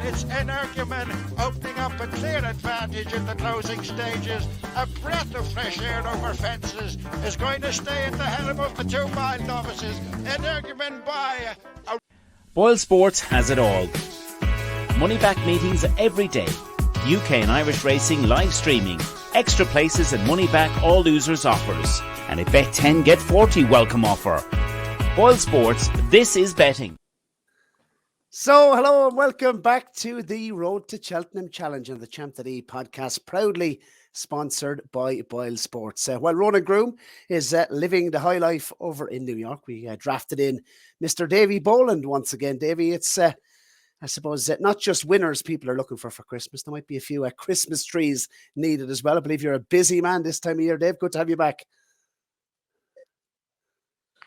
It's Energumen opening up a clear advantage in the closing stages. A breath of fresh air over fences is going to stay at the helm of the 2 mile novices. Energumen by a... Boyle Sports has it all. Money back meetings every day. UK and Irish racing live streaming. Extra places and money back all losers offers. And a bet 10 get 40 welcome offer. Boyle Sports, this is betting. So, hello and welcome back to the Road to Cheltenham Challenge on the Champ.ie podcast, proudly sponsored by Boyle Sports. While Ronan Groome is living the high life over in New York, we drafted in Mr. Davy Boland once again. Davy, it's, I suppose, not just winners people are looking for Christmas. There might be a few Christmas trees needed as well. I believe you're a busy man this time of year, Dave. Good to have you back.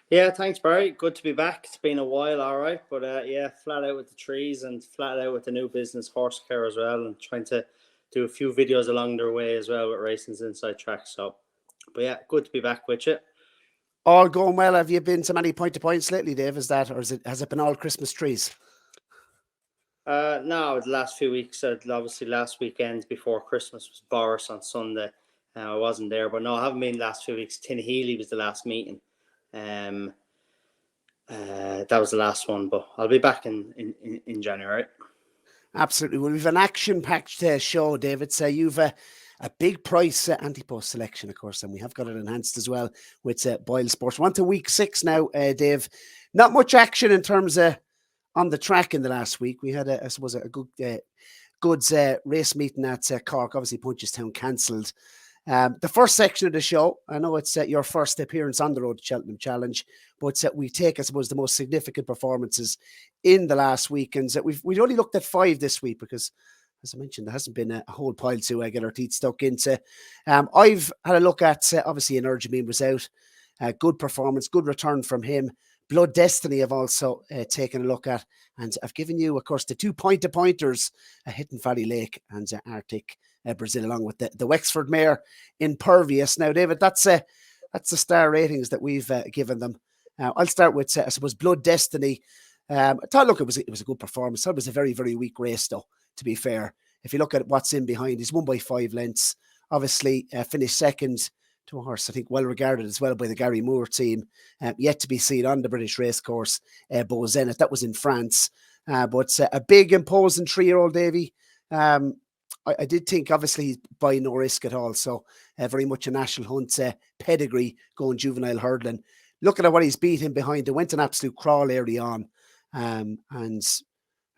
Yeah, thanks, Barry. Good to be back. It's been a while, all right. But yeah, flat out with the trees and flat out with the new business horse care as well, and trying to do a few videos along their way as well with Racing's Inside Track. So, but yeah, good to be back with you. All going well. Have you been to many point-to-points lately, Dave? Is that, or has it been all Christmas trees? No, the last few weeks, obviously last weekend before Christmas was Boris on Sunday. I wasn't there, but no, I haven't been the last few weeks. Tinhealy was the last meeting. That was the last one, but I'll be back in January. Absolutely. Well, we've an action-packed show, David. So you've a big price Ante-Post Selection, of course, and we have got it enhanced as well with Boyle Sports. We're on to week 6 now, Dave. Not much action in terms of on the track in the last week. We had, I suppose, a good goods race meeting at Cork. Obviously, Punchestown cancelled. The first section of the show, I know it's your first appearance on the Road to Cheltenham Challenge, but we take, I suppose, the most significant performances in the last weekends. We've only looked at 5 this week because, as I mentioned, there hasn't been a whole pile to get our teeth stuck into. I've had a look at, obviously, Energumen was out. Good performance, good return from him. Blood Destiny I've also taken a look at, and I've given you, of course, the 2 pointers, Hidden Valley Lake and Arctic Brazil, along with the Wexford Mare Impervious. Now, David, that's the star ratings that we've given them. I'll start with, I suppose, Blood Destiny. I thought, look, it was a good performance. It was a very, very weak race, though, to be fair. If you look at what's in behind, he's won by 5 lengths. Obviously, finished second to a horse, I think, well regarded as well by the Gary Moore team. Yet to be seen on the British racecourse, Boland. That was in France. But a big, imposing 3-year-old Davy. I did think, obviously, he's by no risk at all. So very much a National Hunt pedigree going juvenile hurdling. Looking at what he's beat him behind, it went an absolute crawl early on. And I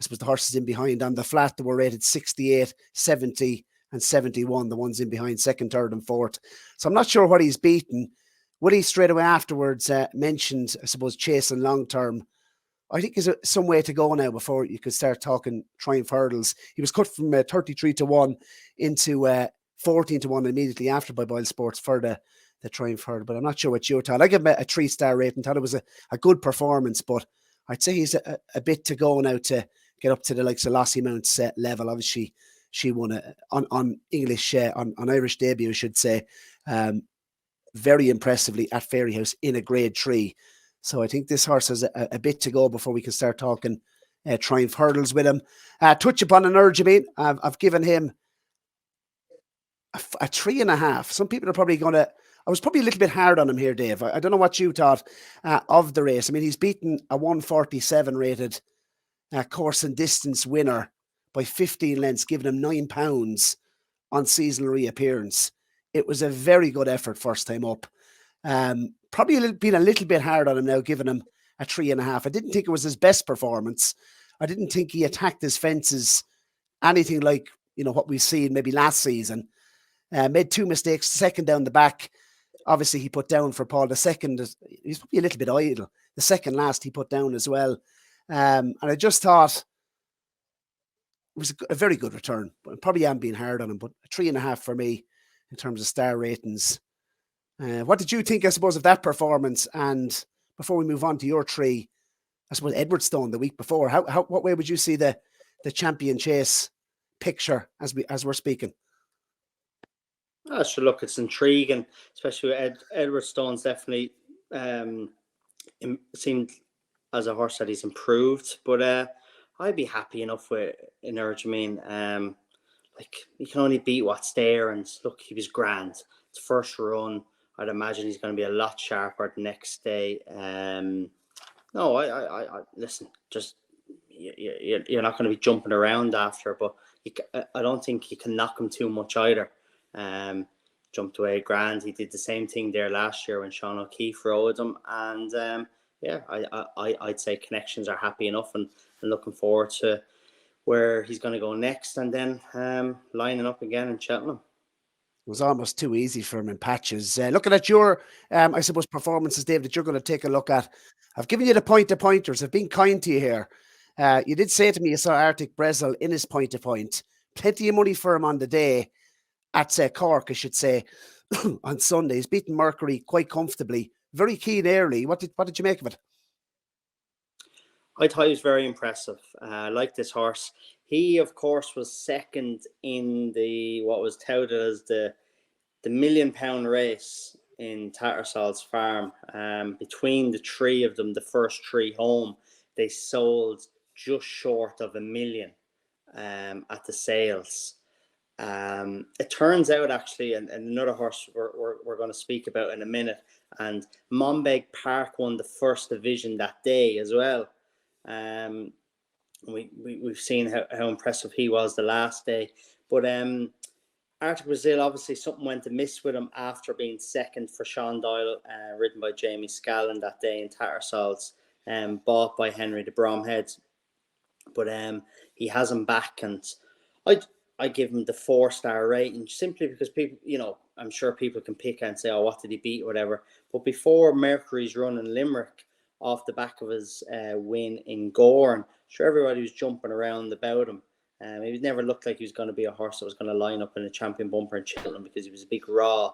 suppose the horses in behind on the flat, they were rated 68, 70 and 71, the ones in behind, second, third and fourth. So I'm not sure what he's beaten. Willie straight away afterwards mentioned, I suppose, chasing long term. I think there's some way to go now before you could start talking Triumph hurdles. He was cut from 33-1 into 14-1 immediately after by Boyle Sports for the Triumph hurdle. But I'm not sure what you thought. I give him a 3-star rating. Thought it was a good performance, but I'd say he's a bit to go now to get up to the likes of Lossie Mount's level. Obviously, she won on English, on Irish debut, I should say, very impressively at Fairyhouse in a grade 3. So I think this horse has a bit to go before we can start talking Triumph hurdles with him. Touch upon Energumen. I've given him a 3.5. Some people are probably going to... I was probably a little bit hard on him here, Dave. I don't know what you thought of the race. I mean, he's beaten a 147 rated course and distance winner by 15 lengths, giving him £9 on seasonal reappearance. It was a very good effort first time up. Probably been a little bit hard on him now, giving him a 3.5. I didn't think it was his best performance. I didn't think he attacked his fences anything like, what we've seen maybe last season. Made 2 mistakes, second down the back. Obviously, he put down for Paul. The second, he's probably a little bit idle. The second last he put down as well. And I just thought it was a very good return. But probably am being hard on him, but a 3.5 for me in terms of star ratings. What did you think, I suppose, of that performance? And before we move on to your 3, I suppose Edwardstone the week before. What way would you see the champion chase picture as we're speaking? Sure, look, it's intriguing, especially with Edwardstone's definitely seemed as a horse that he's improved. But I'd be happy enough with Energumene. Like, you can only beat what's there, and look, he was grand. It's first run. I'd imagine he's going to be a lot sharper the next day. No, I listen. Just you're not going to be jumping around after, but I don't think you can knock him too much either. Jumped away grand. He did the same thing there last year when Sean O'Keefe rode him, and yeah, I'd say Connections are happy enough and looking forward to where he's going to go next, and then lining up again in Cheltenham. It was almost too easy for him in patches. Looking at your, I suppose, performances, Dave, that you're going to take a look at. I've given you the pointers. I've been kind to you here. You did say to me you saw Arctic Brazil in his point. Plenty of money for him on the day at Cork, I should say, on Sunday. He's beaten Mercury quite comfortably. Very keen early. What did you make of it? I thought he was very impressive. I like this horse. He, of course, was second in what was touted as the £1 million race in Tattersall's Farm. Between the three of them, the first three home, they sold just short of 1 million at the sales. It turns out, actually, and another horse we're going to speak about in a minute, and Monbeg Park won the first division that day as well. We've seen how impressive he was the last day, but Arctic Brazil, obviously something went amiss with him after being second for Sean Doyle, ridden by Jamie Scallon that day in Tattersall's, bought by Henry de Bromhead. But he has him back, and I give him the 4-star rating simply because people, I'm sure people can pick and say, oh, what did he beat, whatever. But before Mercury's run in Limerick, off the back of his win in Gorn, sure, everybody was jumping around about him. He never looked like he was going to be a horse that was going to line up in a champion bumper in Cheltenham, because he was a big, raw,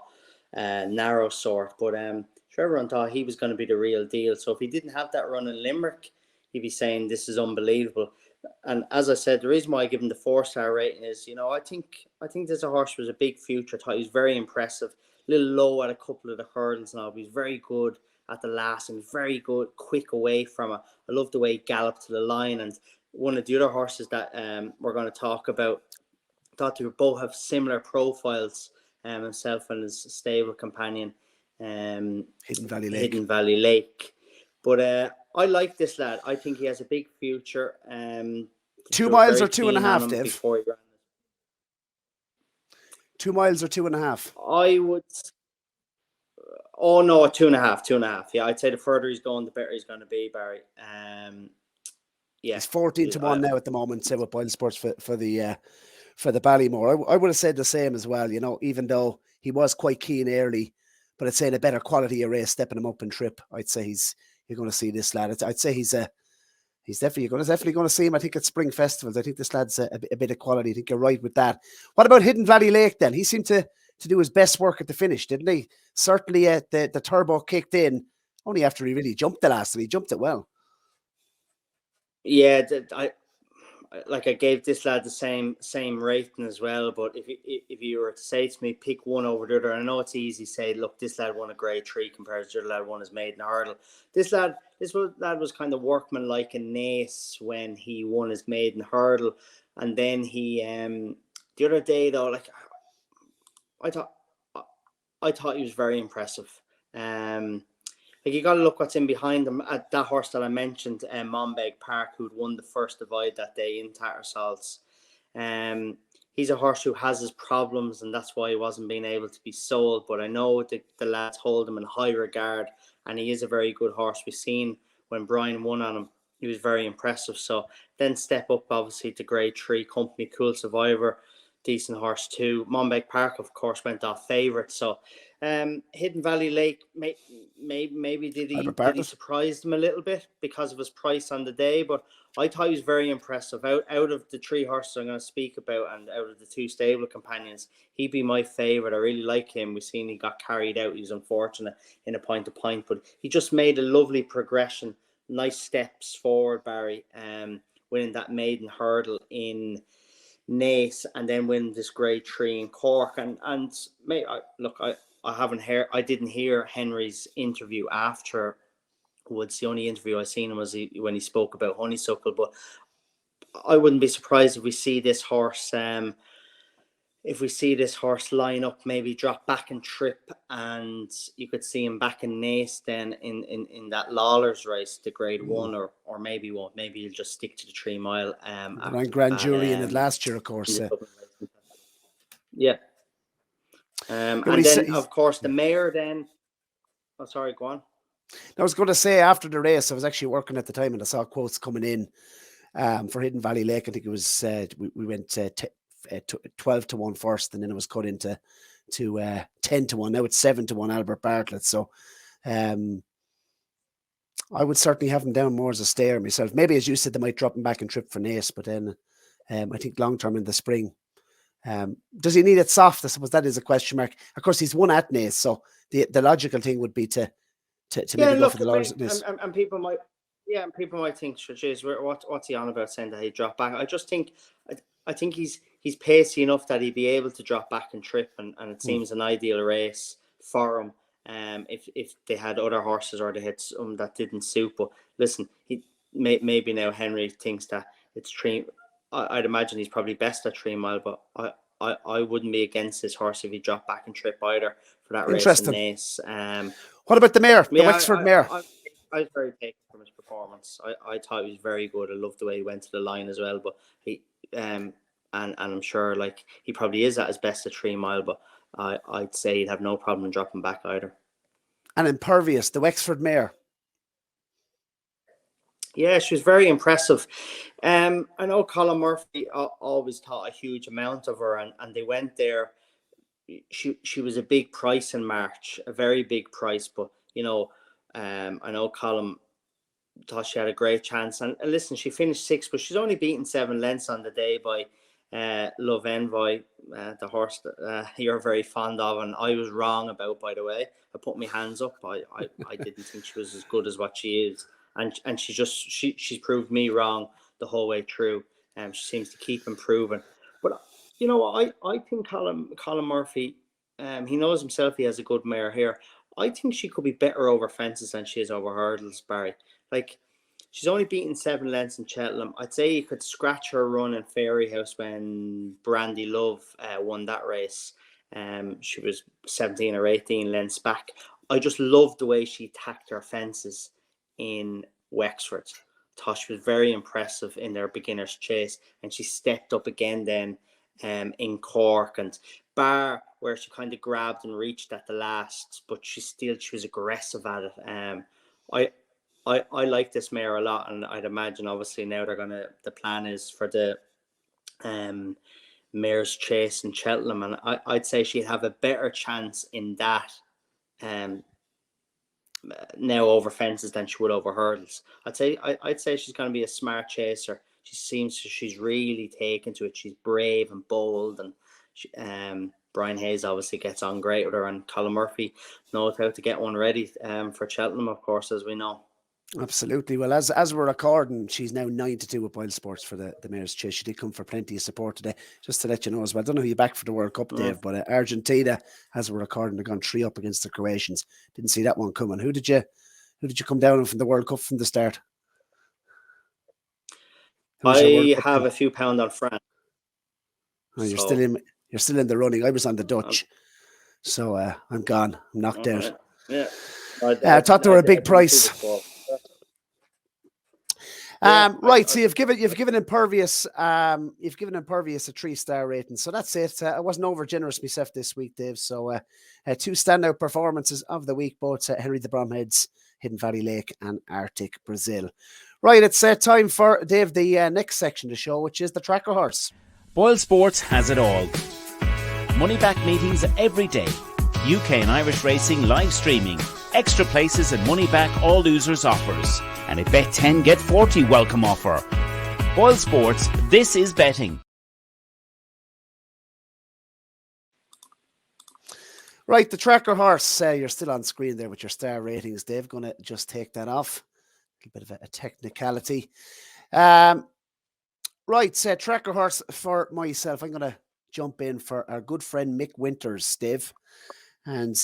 narrow sort. But sure, everyone thought he was going to be the real deal. So if he didn't have that run in Limerick, he'd be saying this is unbelievable. And as I said, the reason why I give him the 4-star rating is, I think this horse was a big future. I thought he was very impressive. A little low at a couple of the hurdles now, but he's very good at the last and very good, quick away from it. I love the way he galloped to the line. And one of the other horses that we're going to talk about, I thought they both have similar profiles, himself and his stable companion, Hidden Valley Lake. But I like this lad. I think he has a big future. 2 miles or 2.5, Dave? 2 miles or 2.5? I would... Oh, no, 2.5, 2.5. Yeah, I'd say the further he's going, the better he's going to be, Barry. Yeah, he's 14-1 now at the moment, say, with BOYLESPORTS for the Ballymore. I would have said the same as well, even though he was quite keen early, but I'd say in a better quality of race, stepping him up in trip, I'd say you're going to see this lad. I'd say he's definitely going to see him, I think, at Spring Festivals. I think this lad's a bit of quality. I think you're right with that. What about Hidden Valley Lake then? He seemed to do his best work at the finish, didn't he? Certainly the turbo kicked in only after he really jumped the last, and he jumped it well. Yeah, I gave this lad the same rating as well. But if you were to say to me, pick one over the other, and I know it's easy to say, look, this lad won a grade 3 compared to the other lad won his maiden hurdle. This lad was kind of workmanlike in Naas when he won his maiden hurdle, and then he the other day though, like, I thought he was very impressive. Like, you got to look what's in behind him. At that horse that I mentioned, Monbeg Park, who'd won the first divide that day in Tattersall's. He's a horse who has his problems, and that's why he wasn't being able to be sold. But I know the lads hold him in high regard, and he is a very good horse. We've seen when Brian won on him, he was very impressive. So then step up, obviously, to grade 3, Company Cool Survivor, decent horse too. Monbeg Park, of course, went off favourite. So Hidden Valley Lake, maybe did he surprise them a little bit because of his price on the day, but I thought he was very impressive. Out of the 3 horses I'm going to speak about, and out of the 2 stable companions, he'd be my favourite. I really like him. We've seen he got carried out. He was unfortunate in a point-to-point, but he just made a lovely progression, nice steps forward, Barry, winning that maiden hurdle in Naas, and then win this grade 3 in Cork. I didn't hear Henry's interview afterwards. The only interview I seen him was when he spoke about Honeysuckle. But I wouldn't be surprised if we see this horse. Line up, maybe drop back and trip, and you could see him back in Nace then in that Lawler's race, the Grade 1, or maybe won't. Maybe he'll just stick to the 3 mile. But on Grand Jury in it last year, of course. Yeah. And then, of course, the mare then. Oh, sorry, go on. I was going to say, after the race, I was actually working at the time and I saw quotes coming in for Hidden Valley Lake. I think it was, we went 12 to 1 first, and then it was cut into 10 to 1. Now it's 7 to 1 Albert Bartlett. So I would certainly have him down more as a stayer myself. Maybe, as you said, they might drop him back and trip for Nace, but then I think long term in the spring. Does he need it soft? I suppose that is a question mark. Of course, he's won at Nace, so the logical thing would be to maybe go for the Lawrence at Nace. And people might, think, geez, what's he on about saying that he dropped back? I just think, I think he's pacey enough that he'd be able to drop back and trip, and it seems an ideal race for him. If they had other horses or they had some that didn't suit, but listen, maybe now Henry thinks that it's 3. I'd imagine he's probably best at 3 mile, but I wouldn't be against this horse if he dropped back and trip either for that race in Nace. What about the mare, the Wexford mare? I was very taken from his performance. I thought he was very good. I loved the way he went to the line as well. But he and I'm sure like he probably is at his best at 3 mile. But I'd say he'd have no problem dropping back either. And Impervious, the Wexford mare. Yeah, she was very impressive. I know Colin Murphy always thought a huge amount of her, and they went there. She was a big price in March, a very big price. But I know Colin thought she had a great chance. And listen, she finished 6th, but she's only beaten 7 lengths on the day by Love Envoy, the horse that you're very fond of, and I was wrong about, by the way. I put my hands up. I didn't think she was as good as what she is. And she's proved me wrong the whole way through. She seems to keep improving. But you know what? I think Colin Murphy, he knows himself he has a good mare here. I think she could be better over fences than she is over hurdles, Barry. Like, she's only beaten 7 lengths in Cheltenham. I'd say you could scratch her run in Fairy House when Brandy Love won that race. She was 17 or 18 lengths back. I just loved the way she tacked her fences in Wexford. Thought she was very impressive in their beginner's chase, and she stepped up again then in Cork, and bar where she kind of grabbed and reached at the last, but she was aggressive at it. I like this mare a lot, and I'd imagine obviously now the plan is for the mare's chase in Cheltenham, and I'd say she'd have a better chance in that now over fences than she would over hurdles. I'd say she's going to be a smart chaser. She's really taken to it. She's brave and bold, and Brian Hayes obviously gets on great with her, and Colin Murphy knows how to get one ready for Cheltenham, of course, as we know. Absolutely. Well, as we're recording, she's now 9-2 with BOYLESPORTS for the mare's chase. She did come for plenty of support today, just to let you know as well. I don't know who you're back for the World Cup, Dave, but Argentina, as we're recording, they've gone 3 up against the Croatians. Didn't see that one coming. Who did you come down on from the World Cup from the start? I have a few pound on France. Oh, you're still in the running. I was on the Dutch, so I'm gone. I'm knocked out. Yeah, I thought they were a big price. Right, so you've given Impervious a 3-star rating, so that's it. I wasn't over generous myself this week, Dave. So 2 standout performances of the week, both Henry the Bromheads, Hidden Valley Lake, and Arctic Brazil. Right, it's time for Dave the next section of the show, which is the Tracker Horse. BOYLESPORTS has it all. Money back meetings every day. UK and Irish racing live streaming. Extra places and money back all losers offers. And a bet 10 get 40 welcome offer. BOYLESPORTS, this is betting. Right, the Tracker Horse. You're still on screen there with your star ratings, Dave. Going to just take that off. A bit of a technicality. Right, Tracker Horse for myself. I'm going to jump in for our good friend Mick Winters, Dave. And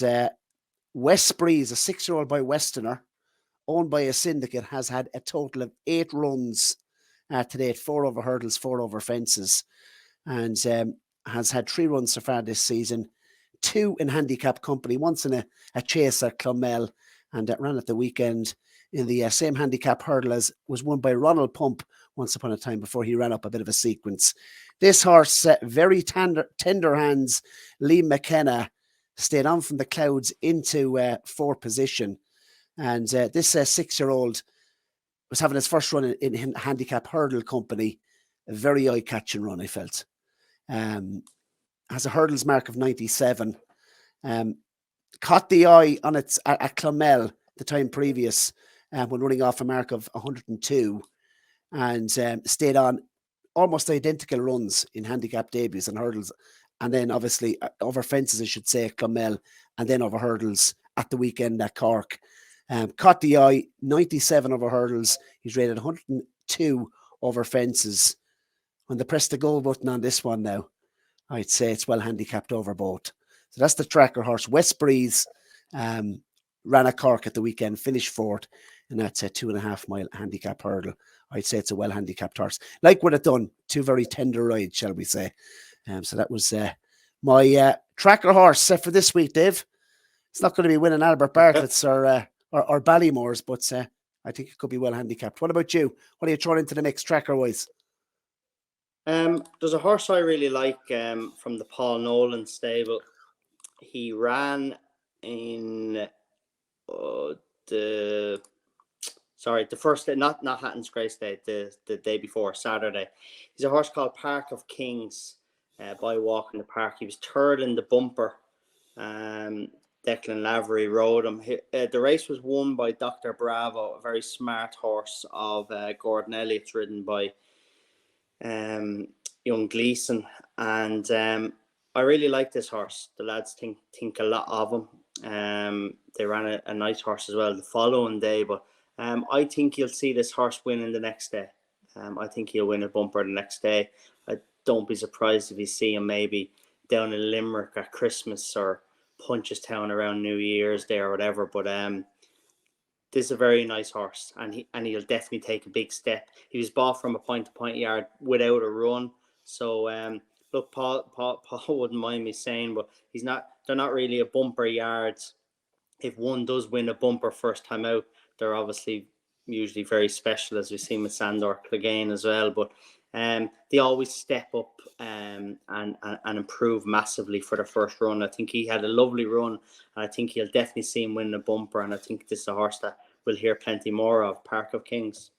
West Breeze, a 6-year-old by Westerner, owned by a syndicate, has had a total of 8 runs to date, 4 over hurdles, 4 over fences, and has had 3 runs so far this season, 2 in handicap company, once in a chase at Clonmel, and ran at the weekend in the same handicap hurdle as was won by Ronald Pump once upon a time before he ran up a bit of a sequence. This horse, very tender hands, Liam McKenna, stayed on from the clouds into 4th position. And this 6-year-old was having his first run in handicap hurdle company. A very eye-catching run, I felt. Has a hurdles mark of 97. Caught the eye on its at Clonmel the time previous when running off a mark of 102, and stayed on almost identical runs in handicap debuts and hurdles, and then obviously over fences, I should say, at Clonmel, and then over hurdles at the weekend at Cork. Caught the eye, 97 over hurdles. He's rated 102 over fences. When they press the go button on this one now, I'd say it's well handicapped over both. So that's the tracker horse. West Breeze ran at Cork at the weekend, finished 4th, and that's a 2.5 mile handicap hurdle. I'd say it's a well handicapped horse. Like what it done, 2 very tender rides, shall we say. So that was my tracker horse for this week, Dave. It's not going to be winning Albert Bartlett's or Ballymore's, but I think it could be well handicapped. What about you? What are you throwing into the mix tracker-wise? There's a horse I really like from the Paul Nolan stable. He ran in the first day, not Hatton's Grace Day, the day before, Saturday. He's a horse called Park of Kings by Walk in the Park. He was 3rd in the bumper. Declan Lavery rode him. The race was won by Dr. Bravo, a very smart horse of Gordon Elliott's, ridden by young Gleeson. And I really like this horse. The lads think a lot of him. They ran a nice horse as well the following day, but I think you'll see this horse winning the next day. I think he'll win a bumper the next day. I don't be surprised if you see him maybe down in Limerick at Christmas or Punchestown around New Year's Day or whatever. But this is a very nice horse, and he'll definitely take a big step. He was bought from a point-to-point yard without a run. So look, Paul wouldn't mind me saying, but they're not really a bumper yards. If one does win a bumper first time out, they're obviously usually very special, as we've seen with Sandor Clegane as well. But they always step up and improve massively for the first run. I think he had a lovely run, and I think you'll definitely see him win the bumper. And I think this is a horse that we'll hear plenty more of, Park of Kings.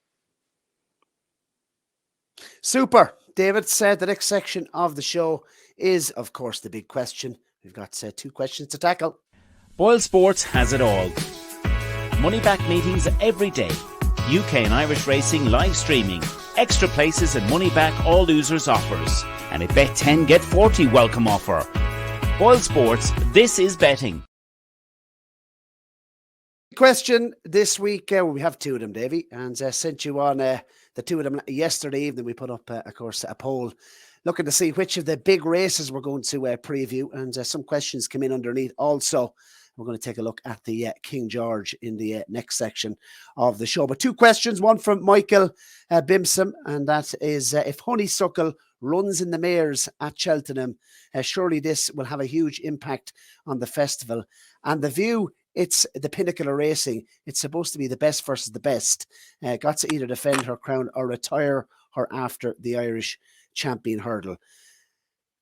Super. David said the next section of the show is, of course, the big question. We've got 2 questions to tackle. Boyle Sports has it all. Money back meetings every day. UK and Irish racing live streaming. Extra places and money back all losers offers. And a bet 10 get 40 welcome offer. Boyle Sports, this is betting. Question this week, we have 2 of them, Davy, and sent you on the 2 of them yesterday evening. We put up, of course, a poll looking to see which of the big races we're going to preview, and some questions came in underneath. Also, we're going to take a look at the King George in the next section of the show. But 2 questions, one from Michael Bimson, and that is if Honeysuckle runs in the mares at Cheltenham, surely this will have a huge impact on the festival. And the view, it's the pinnacle of racing. It's supposed to be the best versus the best. Got to either defend her crown or retire her after the Irish champion hurdle.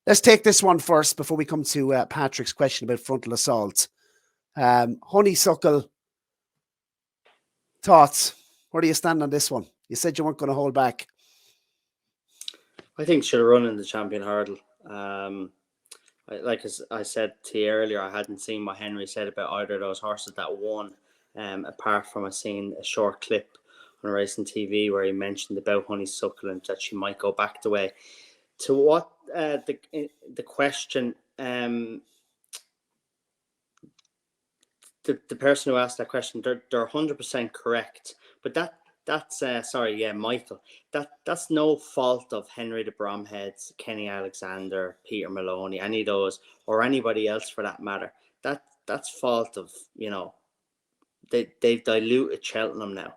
Let's take this one first before we come to Patrick's question about frontal assault. Honeysuckle, thoughts? Where do you stand on this one? You said you weren't going to hold back. I think she'll run in the champion hurdle. Like as I said to you earlier, I hadn't seen what Henry said about either of those horses that won, apart from I seen a short clip on Racing TV where he mentioned about Honeysuckle and that she might go back the way. To what the question, the person who asked that question, they're 100% correct. But that's Michael. That's no fault of Henry de Bromhead's, Kenny Alexander, Peter Maloney, any of those, or anybody else for that matter. That's fault of, they've diluted Cheltenham now.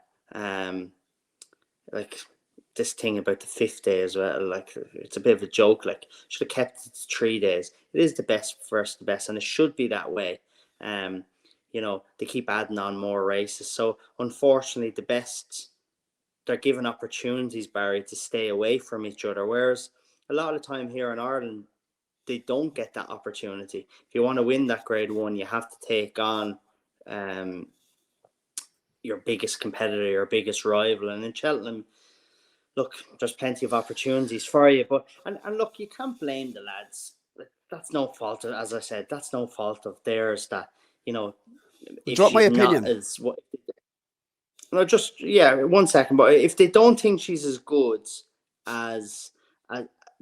this thing about the 5th day as well. Like, it's a bit of a joke. Like, should have kept it to 3 days. It is the best versus the best, and it should be that way. They keep adding on more races. So unfortunately, the best, they're given opportunities, Barry, to stay away from each other. Whereas a lot of the time here in Ireland, they don't get that opportunity. If you want to win that Grade 1, you have to take on your biggest competitor, your biggest rival. And in Cheltenham, look, there's plenty of opportunities for you. But and look, you can't blame the lads. That's no fault, as I said, that's no fault of theirs that, if Drop my she's not opinion. as what. No, just, yeah, 1 second. But if they don't think she's as good as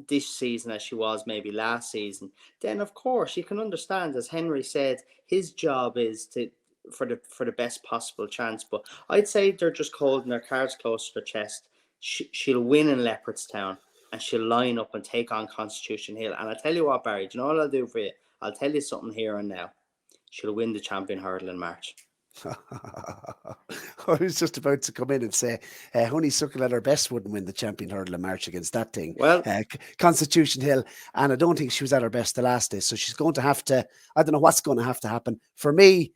this season as she was maybe last season, then of course you can understand, as Henry said, his job is for the best possible chance. But I'd say they're just holding their cards close to their chest. She'll win in Leopardstown, and she'll line up and take on Constitution Hill. And I tell you what, Barry, do you know what I'll do for you? I'll tell you something here and now. She'll win the champion hurdle in March. I was just about to come in and say, Honeysuckle at her best wouldn't win the champion hurdle in March against that thing. Well, Constitution Hill, and I don't think she was at her best the last day. So she's going to have to, I don't know what's going to have to happen. For me,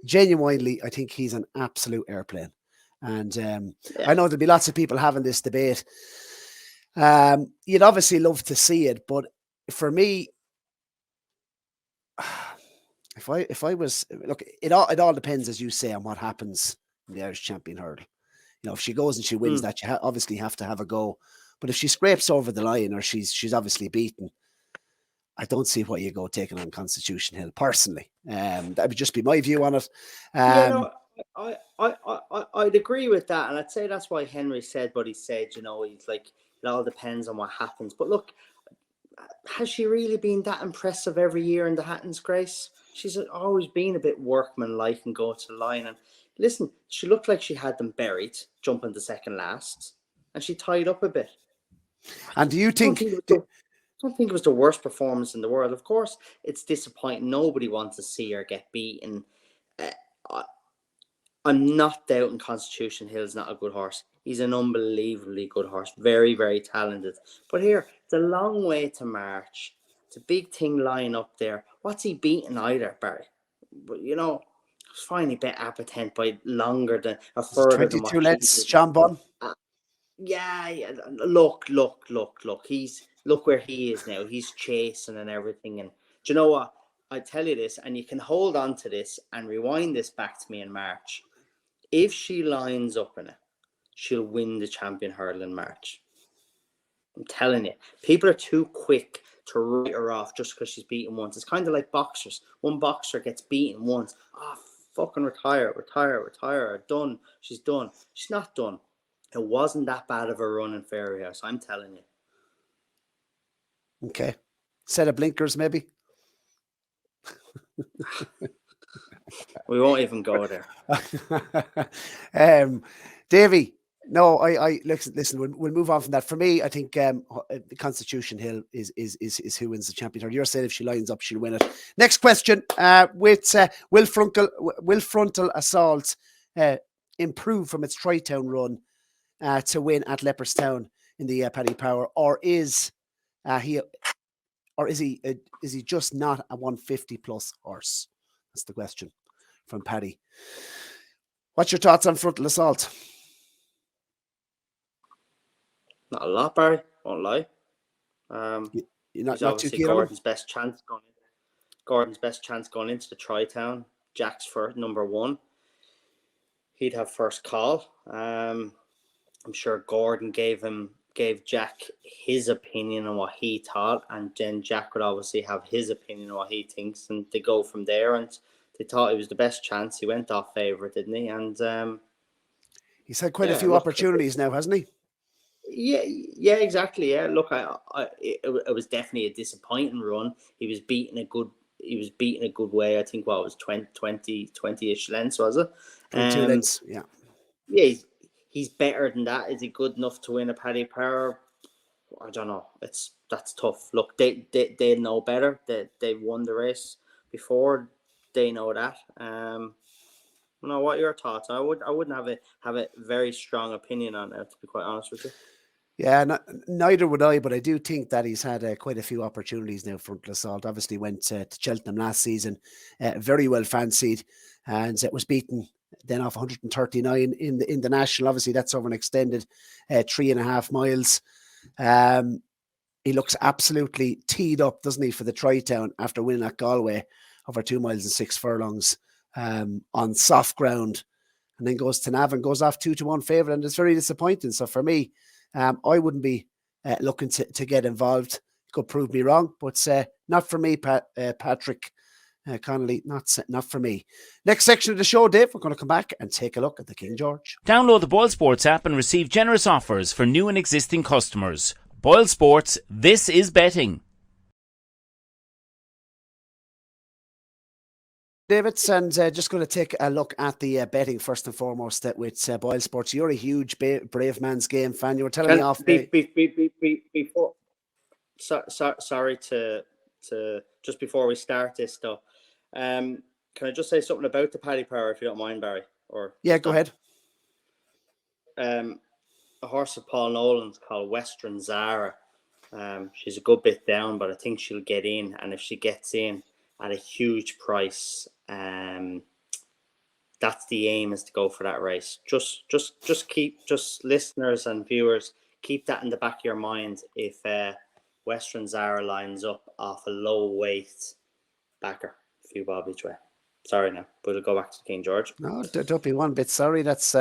genuinely, I think he's an absolute airplane. And I know there'll be lots of people having this debate. You'd obviously love to see it, but for me, if I was, look, it all depends, as you say, on what happens in the Irish champion hurdle. If she goes and she wins that, you obviously have to have a go. But if she scrapes over the line, or she's obviously beaten, I don't see why you go taking on Constitution Hill personally. That would just be my view on it. I'd agree with that, and I'd say that's why Henry said what he said. He's like, it all depends on what happens. But look, has she really been that impressive every year in the Hattons, Grace? She's always been a bit workmanlike and go to the line. And listen, she looked like she had them buried, jumping to second last, and she tied up a bit. And do you think? I don't think it was the worst performance in the world. Of course, it's disappointing. Nobody wants to see her get beaten. I'm not doubting Constitution Hill's not a good horse. He's an unbelievably good horse. Very, very talented. But here, it's a long way to March. It's a big thing lying up there. What's he beaten either, Barry? But, it's finally bet Appetent by longer than a further 22 than what lengths, John Bunn. Yeah. Look. Look where he is now. He's chasing and everything. And do you know what? I tell you this, and you can hold on to this and rewind this back to me in March. If she lines up in it, she'll win the champion hurdle in March. I'm telling you, people are too quick to write her off just because she's beaten once. It's kind of like boxers. One boxer gets beaten once. Fucking retire. Done. She's done. She's not done. It wasn't that bad of a run in Fairyhouse, I'm telling you. Okay. Set of blinkers, maybe? We won't even go there. Davy, no, I listen. We'll move on from that. For me, I think the Constitution Hill is who wins the champion hurdle. You're saying if she lines up, she'll win it. Next question: will Frontal Assault improve from its Tri-Town run to win at Leopardstown in the Paddy Power, or is he just not a 150 plus horse? That's the question from Paddy. What's your thoughts on Frontal Assault? Not a lot, Barry. Won't lie. He's obviously Gordon's best chance going into the Tri-Town. Jack's for number one. He'd have first call. I'm sure Gordon gave Jack his opinion on what he thought, and then Jack would obviously have his opinion on what he thinks, and they go from there. And they thought it was the best chance. He went off favourite, didn't he? And he's had quite a few opportunities now, hasn't he? Yeah, exactly. Yeah, look, it was definitely a disappointing run. He was beaten a good way. I think what was 20-ish lengths, was it? 22 lengths, yeah. Yeah, he's better than that. Is he good enough to win a Paddy Power? I don't know. That's tough. Look, they know better. They won the race before. They know that. What are your thoughts? I wouldn't have a very strong opinion on it, to be quite honest with you. Yeah, neither would I, but I do think that he's had quite a few opportunities now. Front Assault obviously went to Cheltenham last season, very well fancied, and it was beaten then off 139 in the national. Obviously, that's over an extended 3.5 miles. He looks absolutely teed up, doesn't he, for the Tri-Town after winning at Galway over 2 miles and 6 furlongs on soft ground, and then goes to Navan, goes off 2-1 favourite, and it's very disappointing. So for me, I wouldn't be looking to get involved. Could prove me wrong, but not for me, Patrick Connolly, not for me. Next section of the show, Dave, we're going to come back and take a look at the King George. Download the BOYLESPORTS app and receive generous offers for new and existing customers. BOYLESPORTS, this is betting. David, and just going to take a look at the betting first and foremost with BOYLESPORTS. You're a huge Brave Man's Game fan. You were telling me off before. Sorry to just before we start this though. Can I just say something about the Paddy Power, if you don't mind, Barry? Or yeah, go ahead. A horse of Paul Nolan's called Western Zara. She's a good bit down, but I think she'll get in, and if she gets in at a huge price, that's the aim, is to go for that race. Just listeners and viewers, keep that in the back of your mind. If Western Zara lines up off a low weight backer, a few bob each way. Sorry now, but we'll go back to King George. No, don't be one bit sorry. That's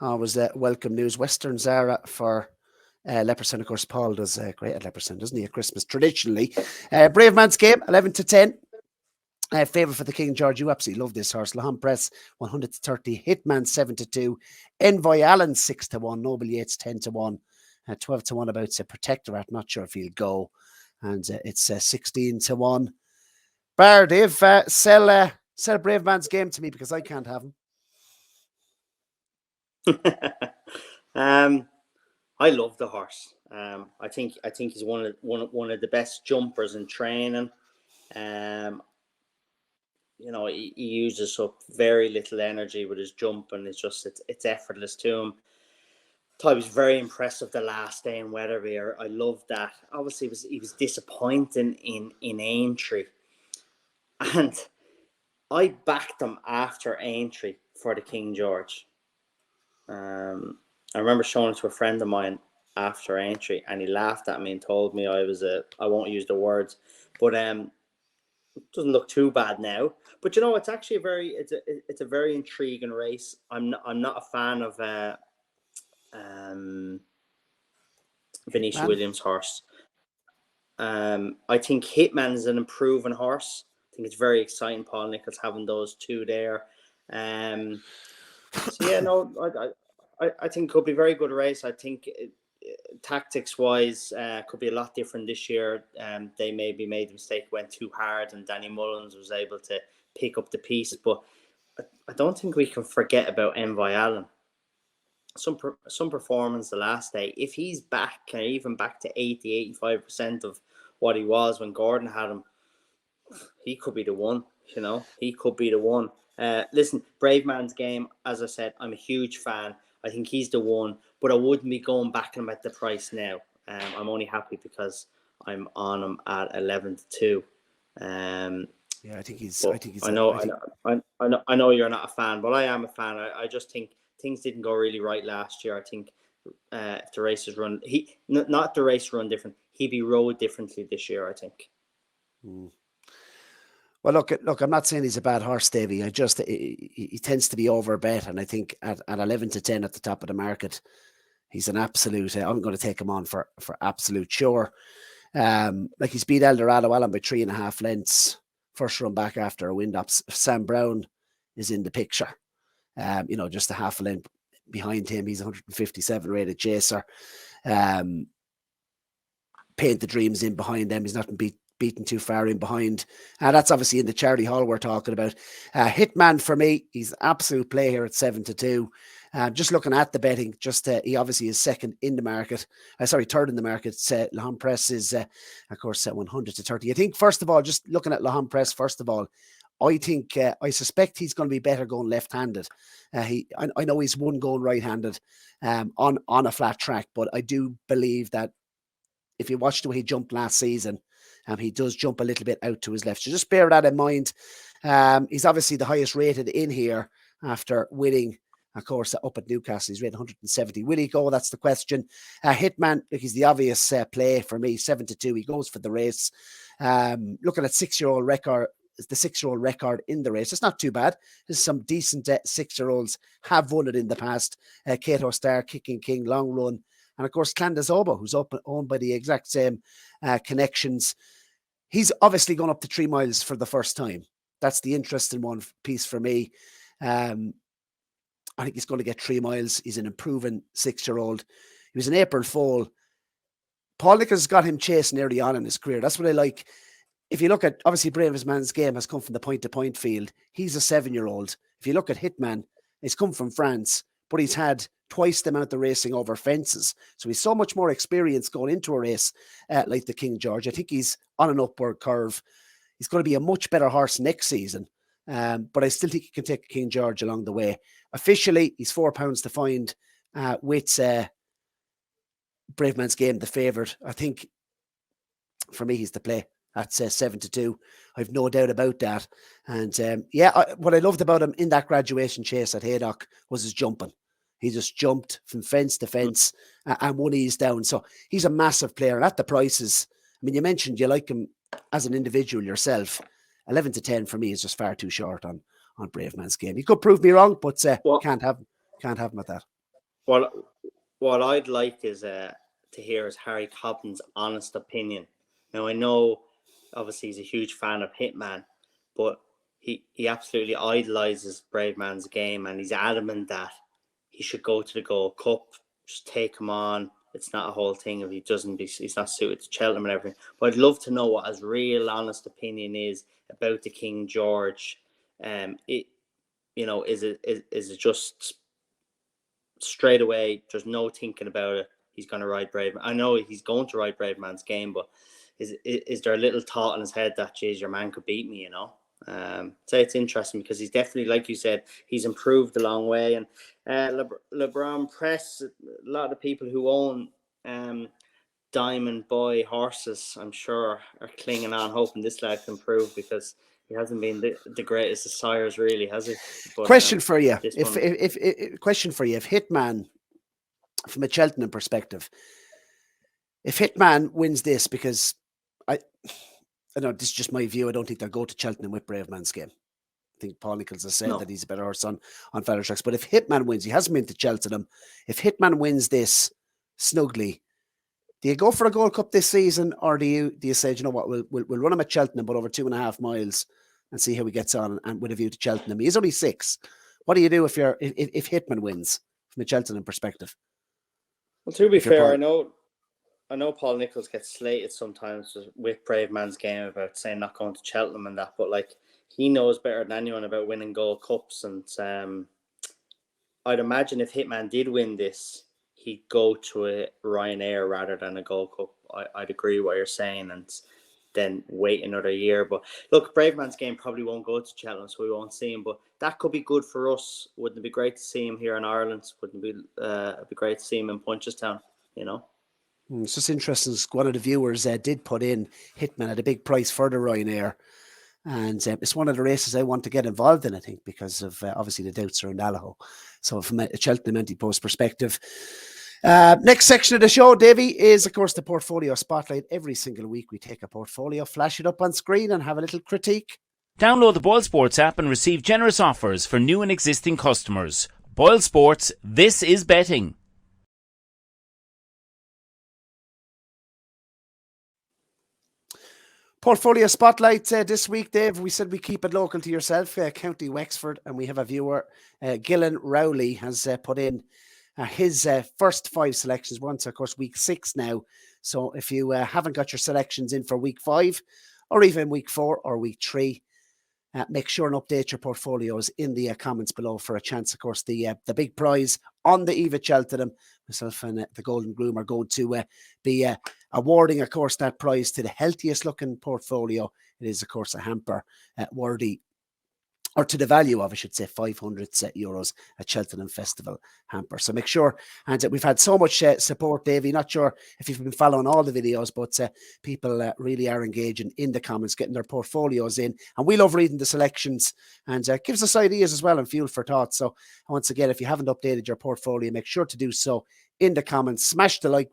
always welcome news. Western Zara for Leopardstown. Of course, Paul does great at Leopardstown, doesn't he, at Christmas traditionally. Brave Man's Game, 11-10. Favourite for the King George. You absolutely love this horse. Lahan Press, 130. Hitman, 7-2. Envoy Allen, 6-1. Noble Yates, 10-1. 12-1 about Protectorate. Not sure if he'll go. And it's 16-1. Bar, Dave, sell Brave Man's Game to me, because I can't have him. I love the horse. I think he's one of the best jumpers in training. He uses up very little energy with his jump, and it's effortless to him. I thought he was very impressive the last day in Wetherby. I love that. Obviously, he was disappointing in Aintree, and I backed him after Aintree for the King George. I remember showing it to a friend of mine after Aintree, and he laughed at me and told me I won't use the words, but it doesn't look too bad now. But it's actually it's a very intriguing race. I'm not a fan of Venetia Williams' horse. I think Hitman is an improving horse. I think it's very exciting, Paul Nicholls having those two there. I think it could be a very good race. I think tactics-wise, could be a lot different this year. They maybe made the mistake, went too hard, and Danny Mullins was able to pick up the pieces. But I don't think we can forget about Envoy Allen. Some performance the last day. If he's back, even back to 80-85% of what he was when Gordon had him, he could be the one. He could be the one. Listen, Brave Man's Game, as I said, I'm a huge fan. I think he's the one, but I wouldn't be going back him at the price now. I'm only happy because I'm on him at 11-2. Yeah, I think he's. I know you're not a fan, but I am a fan. I just think things didn't go really right last year. I think if the races run, not the race run different, he'd be rode differently this year, I think. Well, look, I'm not saying he's a bad horse, Davy. He tends to be overbet, and I think at 11-10 at the top of the market, he's an absolute. I'm going to take him on for absolute sure. He's beat Eldorado Allen by 3.5 lengths. First run back after a wind up. Sam Brown is in the picture. Just a half a length behind him. He's 157 rated chaser. Paint the Dreams in behind them. He's not beaten too far in behind. That's obviously in the Charity Hall we're talking about. Hitman for me, he's absolute play here at 7-2. Just looking at the betting, he obviously is second in the market. Third in the market. Lahan Press is, of course, 100-30. I think, first of all, just looking at Lahan Press, first of all, I think, I suspect he's going to be better going left-handed. I know he's one going right-handed on a flat track, but I do believe that if you watched the way he jumped last season, he does jump a little bit out to his left. So just bear that in mind. He's obviously the highest rated in here after winning, of course, up at Newcastle. He's rated 170. Will he go? That's the question. Hitman, look, he's the obvious play for me. 7-2. He goes for the race. Looking at 6-year-old record, the 6-year-old record in the race. It's not too bad. There's some decent 6-year-olds have won it in the past. Cato Star, Kicking King, Long Run, and of course Clandazobo, who's owned by the exact same connections. He's obviously gone up to 3 miles for the first time. That's the interesting one piece for me. I think he's going to get 3 miles. He's an improving 6-year-old. He was an April foal. Paul Nicholls got him chasing early on in his career. That's what I like. If you look at, obviously, Bravest Man's Game has come from the point-to-point field. He's a 7-year-old. If you look at Hitman, it's come from France, but he's had twice the amount of racing over fences. So he's so much more experience going into a race like the King George. I think he's on an upward curve. He's going to be a much better horse next season. But I still think he can take King George along the way. Officially, he's £4 to find with Brave Man's Game, the favourite. I think for me, he's the play. That's 7-2. I've no doubt about that. And what I loved about him in that graduation chase at Haydock was his jumping. He just jumped from fence to fence and one ease down. So he's a massive player. And at the prices, I mean, you mentioned you like him as an individual yourself. 11-10 for me is just far too short on Brave Man's Game. He could prove me wrong, but can't have him at that. Well, what I'd like is to hear is Harry Cobden's honest opinion. Now, I know obviously he's a huge fan of Hitman, but he absolutely idolizes Brave Man's Game, and he's adamant that he should go to the Gold Cup. Just take him on. It's not a whole thing if he's not suited to Cheltenham and everything. But I'd love to know what his real honest opinion is about the King George. Is it just straight away? There's no thinking about it. He's going to ride Brave. I know he's going to ride Brave Man's Game, but is there a little thought in his head that, geez, your man could beat me, So it's interesting because he's definitely, like you said, he's improved a long way. And LeBron Press, a lot of the people who own Diamond Boy horses, I'm sure, are clinging on, hoping this lad can improve because he hasn't been the greatest of sires, really, has he? But, question for you. If Hitman, from a Cheltenham perspective, if Hitman wins this, because I know this is just my view, I don't think they'll go to Cheltenham with Brave Man's Game. I think Paul Nicholls has said that he's a better horse on feather tracks. But if Hitman wins, he hasn't been to Cheltenham. If Hitman wins this snugly, do you go for a Gold Cup this season, or do you say, you know what, we'll run him at Cheltenham, but over 2.5 miles, and see how he gets on, and with a view to Cheltenham? He's only 6. What do you do if Hitman wins from a Cheltenham perspective? Well, to be fair, I know Paul Nicholls gets slated sometimes with Brave Man's Game about saying not going to Cheltenham and that, but like, he knows better than anyone about winning Gold Cups. And I'd imagine if Hitman did win this, he'd go to a Ryanair rather than a Gold Cup. I'd agree with what you're saying, and then wait another year. But look, Brave Man's Game probably won't go to Cheltenham, so we won't see him. But that could be good for us. Wouldn't it be great to see him here in Ireland? Wouldn't it be great to see him in Punchestown, It's just interesting. One of the viewers did put in Hitman at a big price for the Ryanair. And it's one of the races I want to get involved in, I think, because of obviously the doubts around Allaho. So from a Cheltenham Ante-Post perspective. Next section of the show, Davy, is, of course, the Portfolio Spotlight. Every single week we take a portfolio, flash it up on screen and have a little critique. Download the BOYLESPORTS app and receive generous offers for new and existing customers. BOYLESPORTS, this is betting. Portfolio Spotlight this week, Dave. We said we keep it local to yourself, County Wexford, and we have a viewer, Gillen Rowley, has put in his first 5 selections. We're on to, of course, week 6 now. So if you haven't got your selections in for week 5, or even week 4 or week 3, make sure and update your portfolios in the comments below for a chance. Of course, the big prize on the Eve at Cheltenham. Myself and the Golden Groom are going to be awarding, of course, that prize to the healthiest looking portfolio. It is, of course, a hamper worthy or to the value of, I should say, 500 euros at Cheltenham Festival hamper. So make sure, and we've had so much support, Davy. Not sure if you've been following all the videos, but people really are engaging in the comments, getting their portfolios in. And we love reading the selections, and gives us ideas as well and fuel for thought. So once again, if you haven't updated your portfolio, make sure to do so in the comments. Smash the like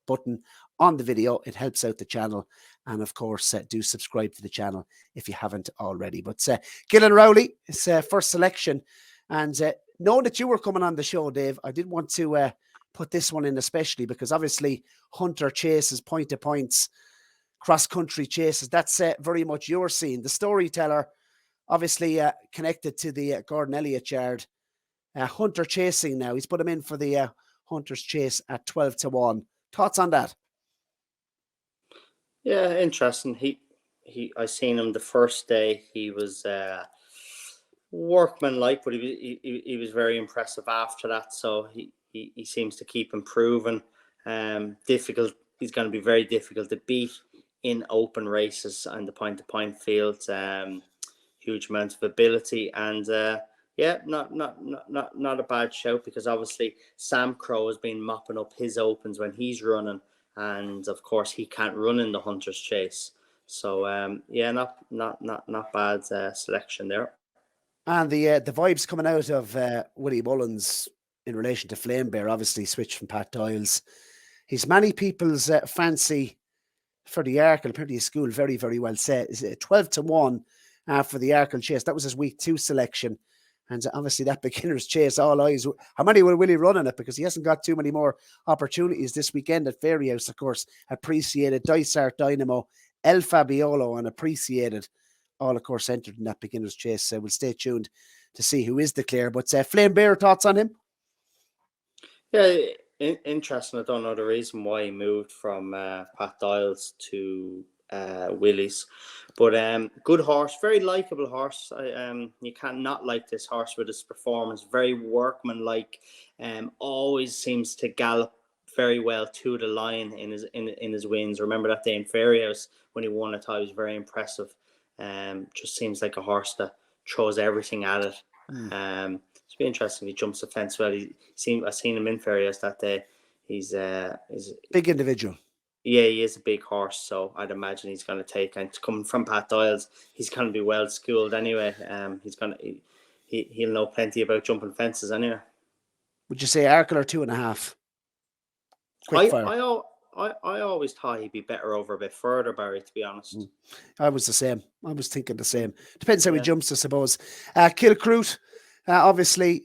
button on the video. It helps out the channel. And of course, do subscribe to the channel if you haven't already. But Gillen Rowley, his first selection. And knowing that you were coming on the show, Dave, I did want to put this one in especially because obviously hunter chases, point to points, cross-country chases. That's very much your scene. The storyteller, obviously connected to the Gordon Elliott yard. Hunter chasing now. He's put him in for the hunter's chase at 12-1. Thoughts on that? Yeah, interesting. I seen him the first day. He was workmanlike, but he was very impressive after that. So he seems to keep improving. Difficult. He's going to be very difficult to beat in open races and the point-to-point fields. Huge amount of ability, and yeah, not a bad shout because obviously Sam Crow has been mopping up his opens when he's running. And of course, he can't run in the hunter's chase. So yeah, not bad selection there. And the vibes coming out of Willie Mullins in relation to Flame Bear, obviously switched from Pat Doyle's. He's many people's fancy for the Arkle. Apparently, his school very, very well set. Is it 12-1 for the Arkle chase? That was his week 2 selection. And obviously that beginner's chase, all eyes. How many will Willie run in it? Because he hasn't got too many more opportunities this weekend at Fairyhouse, of course. Appreciated, Dysart Dynamo, El Fabiolo, and Appreciated. All, of course, entered in that beginner's chase. So we'll stay tuned to see who is declared. But Flame Bear, thoughts on him? Yeah, interesting. I don't know the reason why he moved from Pat Doyle's to Willie's, but good horse, very likable horse. You can't not like this horse with his performance. Very workmanlike. Always seems to gallop very well to the line in his wins. Remember that day in Fairyhouse when he won? I thought he was very impressive. Just seems like a horse that throws everything at it. It's be interesting. He jumps the fence well. I seen him in Fairyhouse that day. He's big individual. Yeah, he is a big horse, so I'd imagine he's going to take. And coming from Pat Doyle's, he's going to be well schooled anyway. He'll know plenty about jumping fences anyway. Would you say Arkle or 2.5? I always thought he'd be better over a bit further, Barry. To be honest, I was the same. I was thinking the same. Depends how he jumps, I suppose. Kilcroot, obviously,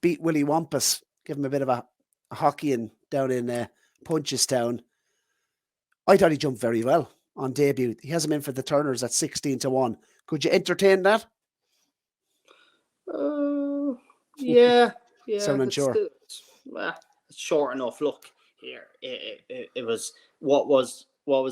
beat Willie Wampus. Give him a bit of a hockeying down in Punchestown. I thought he jumped very well on debut. He has him in for the Turners at 16-1. Could you entertain that? Yeah. Sound unsure. It's short enough. Look here, it was what was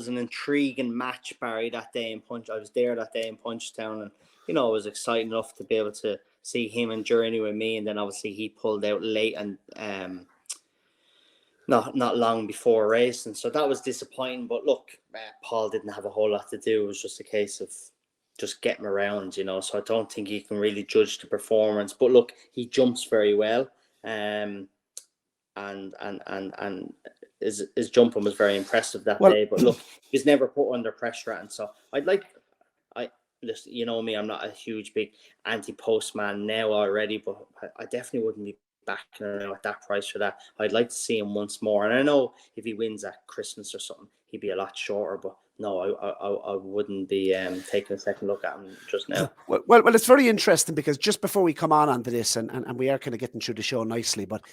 an intriguing match, Barry, that day in Punch. I was there that day in Punchestown, and it was exciting enough to be able to see him and Journey with me, and then obviously he pulled out late and not long before racing, so that was disappointing. But look, Paul didn't have a whole lot to do. It was just a case of just getting around, so I don't think you can really judge the performance. But look, he jumps very well, and his jumping was very impressive that day. But look, he's never put under pressure, and so listen, you know me, I'm not a huge big Ante-Post man now already, but I definitely wouldn't be backing around at that price for that. I'd like to see him once more, and I know if he wins at Christmas or something, he'd be a lot shorter. But no, I wouldn't be taking a second look at him just now. Well, it's very interesting because just before we come on to this, and we are kind of getting through the show nicely, but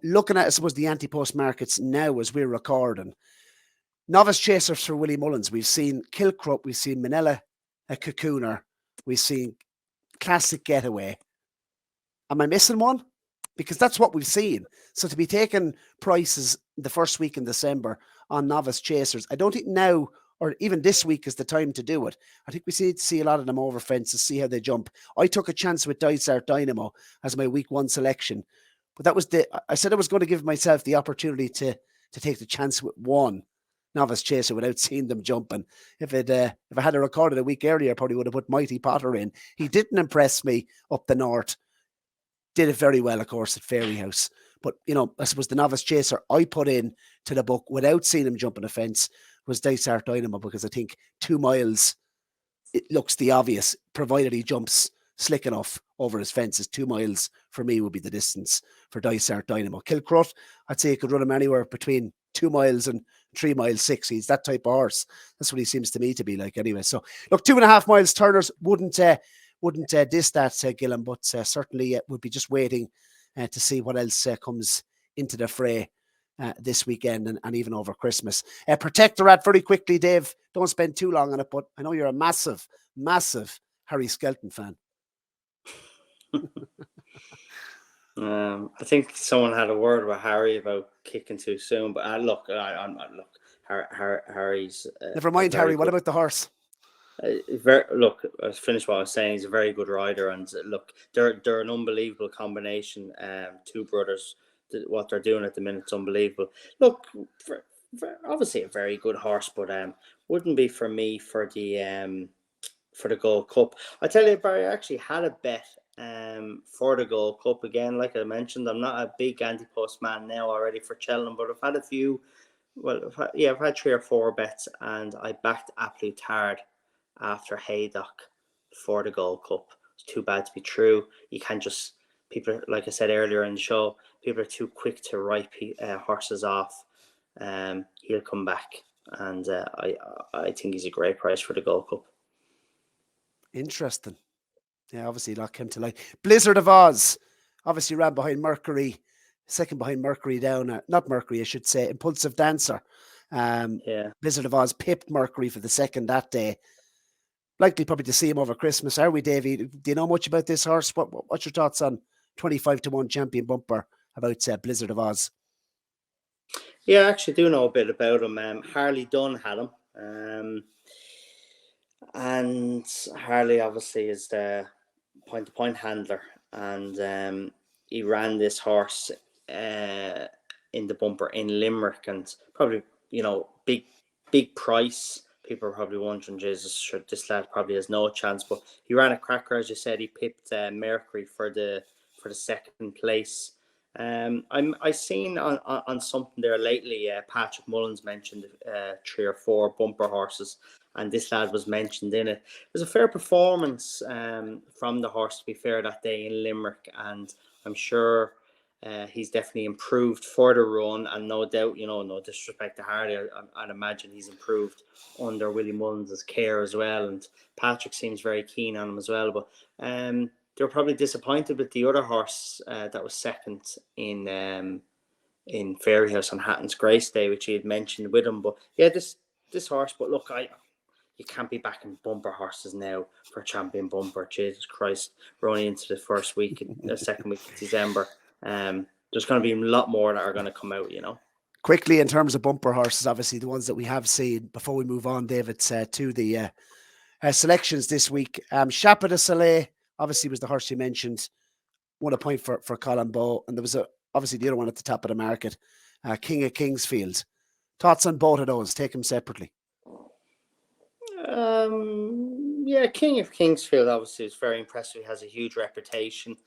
looking at, I suppose, the Ante-Post markets now as we're recording, novice chasers for Willie Mullins. We've seen Kilcrup, we've seen Manila, a Cocooner, we've seen Classic Getaway. Am I missing one? Because that's what we've seen. So to be taking prices the first week in December on novice chasers, I don't think now or even this week is the time to do it. I think we need to see a lot of them over fences, see how they jump. I took a chance with Dysart Dynamo as my week 1 selection, but that was I said I was going to give myself the opportunity to take the chance with one novice chaser without seeing them jumping. If I had it recorded a week earlier, I probably would have put Mighty Potter in. He didn't impress me up the north. Did it very well, of course, at Fairyhouse. But, I suppose the novice chaser I put in to the book without seeing him jumping a fence was Dysart Dynamo, because I think 2 miles, it looks the obvious, provided he jumps slick enough over his fences. 2 miles for me would be the distance for Dysart Dynamo. Kilcrut, I'd say you could run him anywhere between 2 miles and 3 miles 6. He's that type of horse. That's what he seems to me to be like anyway. So look, 2.5 miles Turners wouldn't diss that, Gillen, but certainly would be just waiting to see what else comes into the fray this weekend and even over Christmas. Protectorate very quickly, Dave. Don't spend too long on it, but I know you're a massive, massive Harry Skelton fan. I think someone had a word with Harry about kicking too soon, but Harry's. Never mind, Harry. What about the horse? I'll finish what I was saying. He's a very good rider, and look, they're an unbelievable combination. 2 brothers, what they're doing at the minute is unbelievable. Look, for obviously a very good horse, but wouldn't be for me for the Gold Cup. I tell you, Barry, I actually had a bet for the Gold Cup again. Like I mentioned, I'm not a big Ante-Post man now already for Cheltenham, but I've had a few. Well, I've had 3 or 4 bets, and I backed Absolute Hard after Haydock for the Gold Cup. It's too bad to be true. You can't just, people, like I said earlier in the show, people are too quick to write horses off. He'll come back, and I think he's a great price for the Gold Cup. Interesting. Yeah, obviously lock him to light. Blizzard of Oz obviously ran behind Mercury, second behind Mercury down. Not Mercury, I should say. Impulsive Dancer. Blizzard of Oz pipped Mercury for the second that day. Likely probably to see him over Christmas. Are we, Davy? Do you know much about this horse? What's your thoughts on 25-1 champion bumper about Blizzard of Oz? Yeah, I actually do know a bit about him. Harley Dunn had him. And Harley obviously is the point-to-point handler. And he ran this horse in the bumper in Limerick. And probably, big price. People are probably wondering, Jesus, this lad probably has no chance. But he ran a cracker, as you said. He pipped Mercury for the second place. I seen on something there lately. Patrick Mullins mentioned 3 or 4 bumper horses, and this lad was mentioned in it. It was a fair performance from the horse, to be fair, that day in Limerick, and I'm sure he's definitely improved for the run, and no doubt, no disrespect to Hardy, I'd imagine he's improved under Willie Mullins' care as well, and Patrick seems very keen on him as well. But they were probably disappointed with the other horse that was second in Fairyhouse on Hatton's Grace Day, which he had mentioned with him. But yeah, this horse. But look, you can't be backing bumper horses now for champion bumper. Jesus Christ, we're only into the first week, the second week of December. There's going to be a lot more that are going to come out, Quickly, in terms of bumper horses, obviously the ones that we have seen, before we move on, David, to the selections this week. Chapeau de Soleil, obviously, was the horse you mentioned. 1 point for Colin Bowe. And there was obviously the other one at the top of the market, King of Kingsfield. Thoughts on both of those? Take them separately. Yeah, King of Kingsfield obviously is very impressive. He has a huge reputation.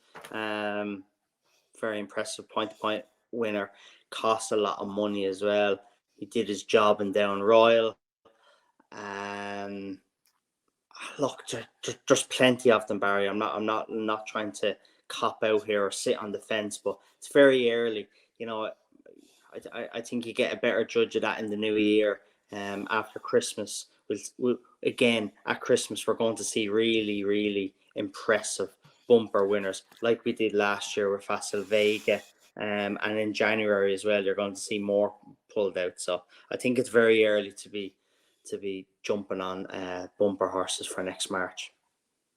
Very impressive point-to-point winner. Cost a lot of money as well. He did his job in Down Royal. Look, there's plenty of them, Barry. I'm not trying to cop out here or sit on the fence, but it's very early. I think you get a better judge of that in the new year. After Christmas, we'll again at Christmas we're going to see really, really impressive bumper winners like we did last year with Facile Vega, and in January as well. You're going to see more pulled out. So I think it's very early to be jumping on bumper horses for next March.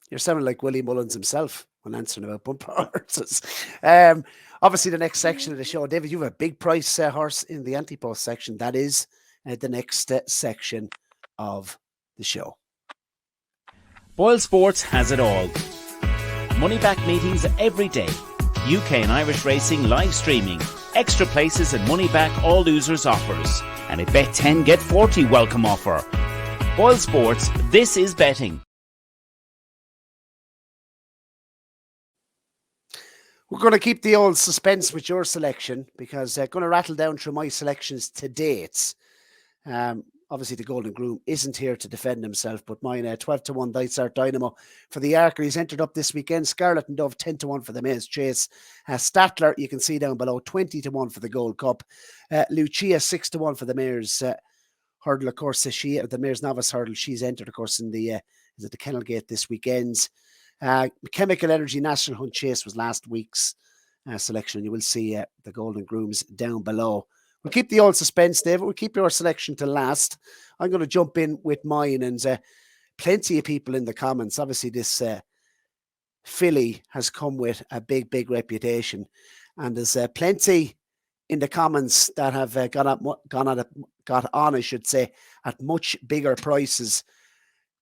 You're sounding like Willie Mullins himself when answering about bumper horses. Obviously, the next section of the show, David, you have a big price horse in the Ante-Post section. That is the next section of the show. Boyle Sports has it all. Money back meetings every day. UK and Irish racing live streaming. extra places and money back all losers offers. And a bet 10 get 40 welcome offer. Boyle Sports, this is betting. We're going to keep the old suspense with your selection because I'm going to rattle down through my selections to date. Obviously, the Ronan Groome isn't here to defend himself, but mine 12-1 Dysart Dynamo for the Archer. He's entered up this weekend. Scarlet and Dove 10-1 for the Maze Chase. Statler, you can see down below, 20-1 for the Gold Cup. Lucia 6-1 for the Mares Hurdle. Of course, the Mares Novice Hurdle. She's entered, of course, in the Kennel Gate this weekend. Chemical Energy National Hunt Chase was last week's selection. You will see the Ronan Groomes down below. We'll keep the old suspense, David. We'll keep your selection to last. I'm going to jump in with mine, and plenty of people in the comments. Obviously, this filly has come with a big, big reputation, and there's plenty in the comments that have got on, I should say, at much bigger prices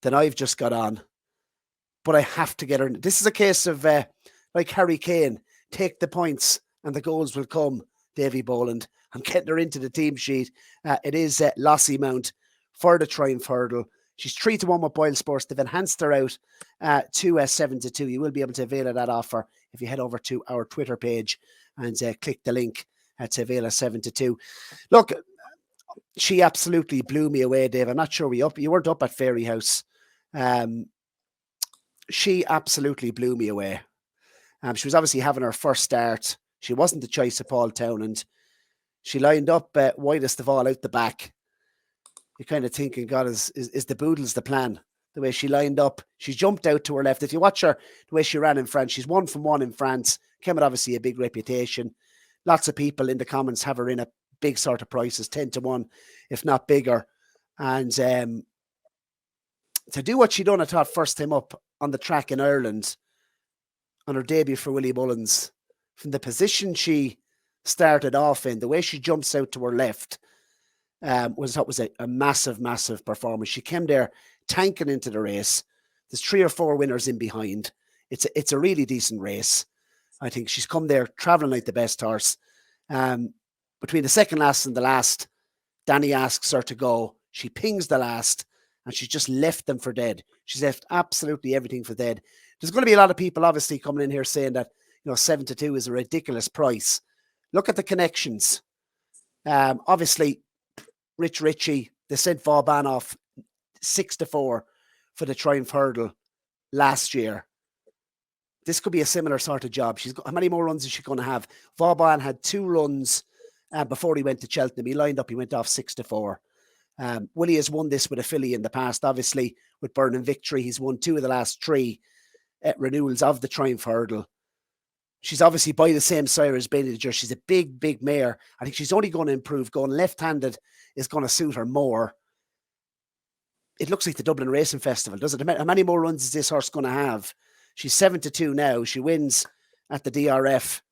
than I've just got on. But I have to get her in. This is a case of like Harry Kane, take the points and the goals will come. Davy Boland. I'm getting her into the team sheet. It is Lossy Mount for the Triumph Hurdle. She's 3-1 with BOYLESPORTS. They've enhanced her out to 7-2. You will be able to avail of that offer if you head over to our Twitter page and click the link to avail of 7-2. Look, she absolutely blew me away, Dave. I'm not sure you weren't up at Fairy House. She absolutely blew me away. She was obviously having her first start. She wasn't the choice of Paul Townend. She lined up widest of all out the back. You're kind of thinking, God, is the Boodles the plan? The way she lined up, she jumped out to her left. If you watch her, the way she ran in France, she's 1 from 1 in France. Came with obviously a big reputation. Lots of people in the comments have her in at big sort of prices, 10-1, if not bigger. And to do what she done, I thought, first time up on the track in Ireland, on her debut for Willie Mullins, from the position she started off in, the way she jumps out to her left, was a massive, massive performance. She came there tanking into the race. There's 3 or 4 winners in behind. It's a really decent race. I think she's come there travelling like the best horse. Between the second last and the last, Danny asks her to go. She pings the last, and she's just left them for dead. She's left absolutely everything for dead. There's going to be a lot of people obviously coming in here saying that 7-2 is a ridiculous price. Look at the connections. Obviously, Rich Ritchie, they sent Vauban off 6-4 for the Triumph Hurdle last year. This could be a similar sort of job. How many more runs is she going to have? Vauban had 2 runs before he went to Cheltenham. He lined up, he went off 6-4. Willie has won this with a filly in the past. Obviously, with Burning Victory, he's won 2 of the last 3 renewals of the Triumph Hurdle. She's obviously by the same sire as Bailey Dure. She's a big, big mare. I think she's only going to improve. Going left-handed is going to suit her more. It looks like the Dublin Racing Festival, does it? How many more runs is this horse going to have? She's 7-2 now. She wins at the DRF.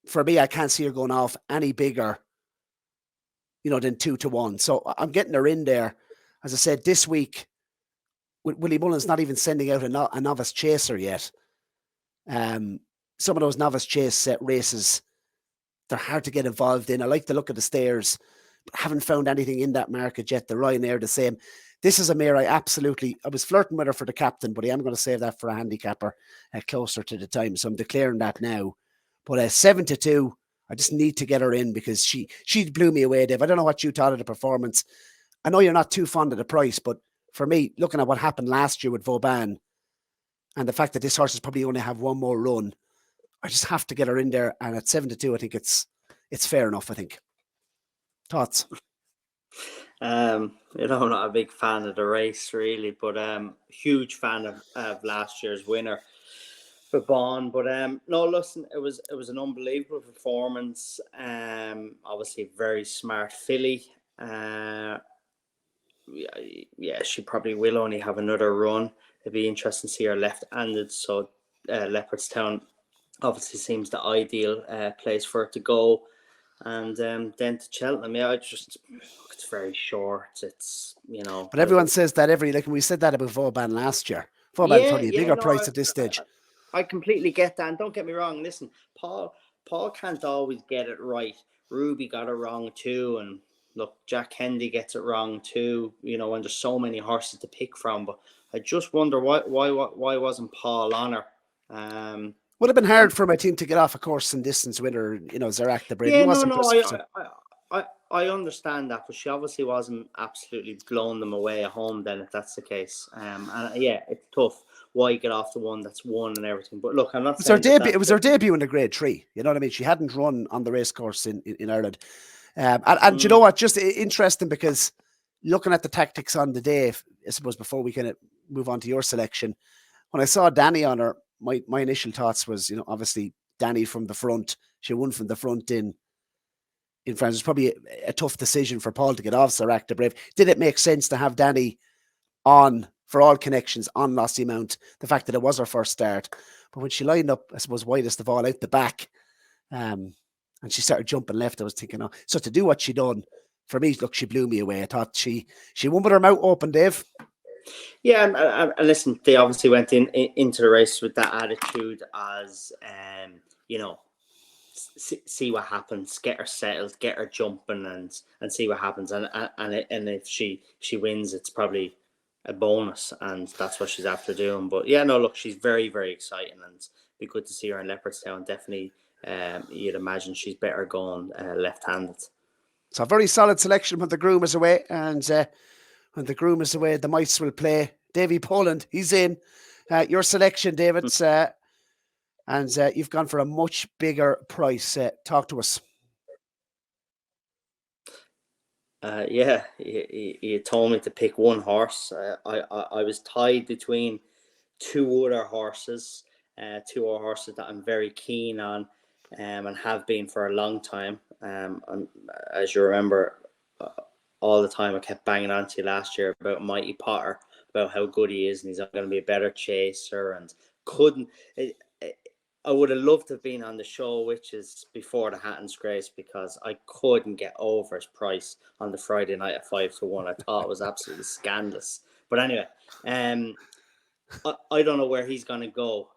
For me, I can't see her going off any bigger, than 2-1. So I'm getting her in there. As I said, this week, Willie Mullins not even sending out a novice chaser yet. Some of those novice chase races, they're hard to get involved in. I like the look of the stairs, but haven't found anything in that market yet. The Ryanair, the same. This is a mare I was flirting with her for the captain, but I am going to save that for a handicapper closer to the time. So I'm declaring that now. But 7-2, I just need to get her in because she blew me away, Dave. I don't know what you thought of the performance. I know you're not too fond of the price, but for me, looking at what happened last year with Vauban and the fact that this horse is probably going to have 1 more run, I just have to get her in there. And at 7-2, I think it's fair enough, I think. Thoughts? I'm not a big fan of the race, really, but huge fan of last year's winner for Bond. But no, listen, it was an unbelievable performance. Obviously, very smart filly. Yeah, she probably will only have another run. It'd be interesting to see her left-handed. So Leopardstown obviously seems the ideal place for it to go. And then to Cheltenham, it's very short. It's, But everyone says that we said that about Vauban last year. Vauban probably a bigger price at this stage. I completely get that. And don't get me wrong. Listen, Paul Paul can't always get it right. Ruby got it wrong too, and look, Jack Kennedy gets it wrong too. You know, and there's so many horses to pick from. But I just wonder why wasn't Paul on her? Would have been hard for him, I think, to get off a course and distance winner, Zarak the Brave. He Yeah, wasn't no, precipitous. I understand that, but she obviously wasn't absolutely blowing them away at home. Then, if that's the case, and yeah, it's tough. Why get off the one that's won and everything? But look, I'm not saying It was her debut in the Grade 3. You know what I mean? She hadn't run on the race course in Ireland. And you know what? Just interesting, because looking at the tactics on the day, I suppose, before we kind of move on to your selection, when I saw Danny on her, my initial thoughts was, obviously Danny from the front. She won from the front in France. It's probably a tough decision for Paul to get off Zarak the Brave. Did it make sense to have Danny on for all connections on Lossie Mount? The fact that it was her first start, but when she lined up, I suppose, widest of all out the back, and she started jumping left, I was thinking, oh, so to do what she done, for me, look, she blew me away. I thought she won with her mouth open, Dave. Yeah, and listen, they obviously went into the race with that attitude as, see what happens, get her settled, get her jumping, and see what happens. And if she wins, it's probably a bonus, and that's what she's after doing. But yeah, no, look, she's very, very exciting, and it'd be good to see her in Leopardstown. Definitely, you'd imagine she's better going left-handed. So a very solid selection when the groom is away, and when the groom is away, the mice will play. Davy Boland, he's in. Your selection, David, and you've gone for a much bigger price. Talk to us. Yeah, you told me to pick one horse. I was tied between two other horses that I'm very keen on, and have been for a long time. And as you remember, all the time I kept banging on to you last year about Mighty Potter, about how good he is, and he's going to be a better chaser, and I would have loved to have been on the show, which is before the Hatton's Grace, because I couldn't get over his price on the Friday night at 5-1. I thought it was absolutely scandalous. But anyway, I don't know where he's going to go.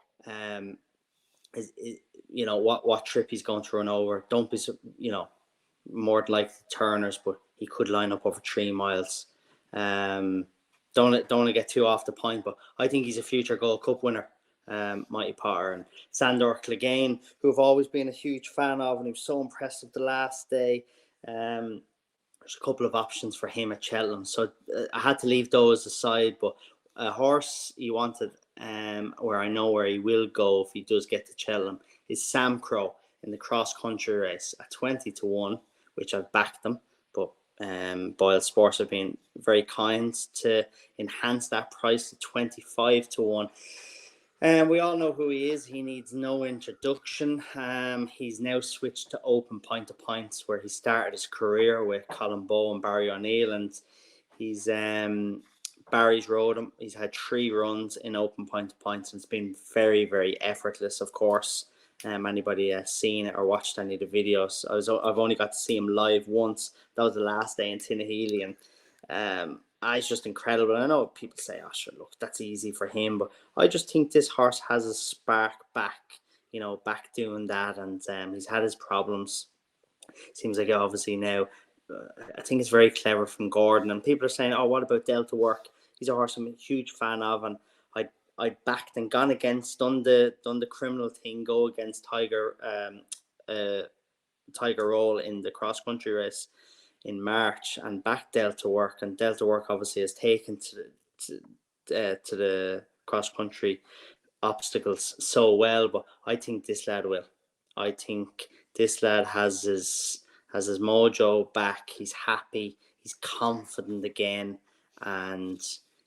What trip he's going to run over. Don't be, more like the Turners, but he could line up over 3 miles. Don't want to get too off the point, but I think he's a future Gold Cup winner. Mighty Potter and Sandor Clegane, who I've always been a huge fan of, and he was so impressive the last day. There's a couple of options for him at Cheltenham, so I had to leave those aside. But a horse he wanted, where I know where he will go if he does get to Cheltenham, is Sam Crow in the cross country race at 20-1, which I've backed them. But BOYLESPORTS have been very kind to enhance that price to 25-1. And we all know who he is. He needs no introduction. He's now switched to Open Point to Points, where he started his career with Colin Bowe and Barry O'Neill. And he's Barry's rode him. He's had 3 runs in Open Point to Points, and it's been very, very effortless, of course. Anybody seen it or watched any of the videos? I've only got to see him live once. That was the last day in Tinahely, and it's just incredible. I know people say, "Oh, sure, look, that's easy for him," but I just think this horse has a spark back, back doing that, and he's had his problems. Seems like obviously now, I think it's very clever from Gordon, and people are saying, "Oh, what about Delta Work?" He's a horse I'm a huge fan of, and I backed and gone against, done the criminal thing, go against Tiger Roll in the cross country race in March, and backed Delta Work, and Delta Work obviously has taken to the cross country obstacles so well. But I think this lad will. I think this lad has his mojo back. He's happy. He's confident again, and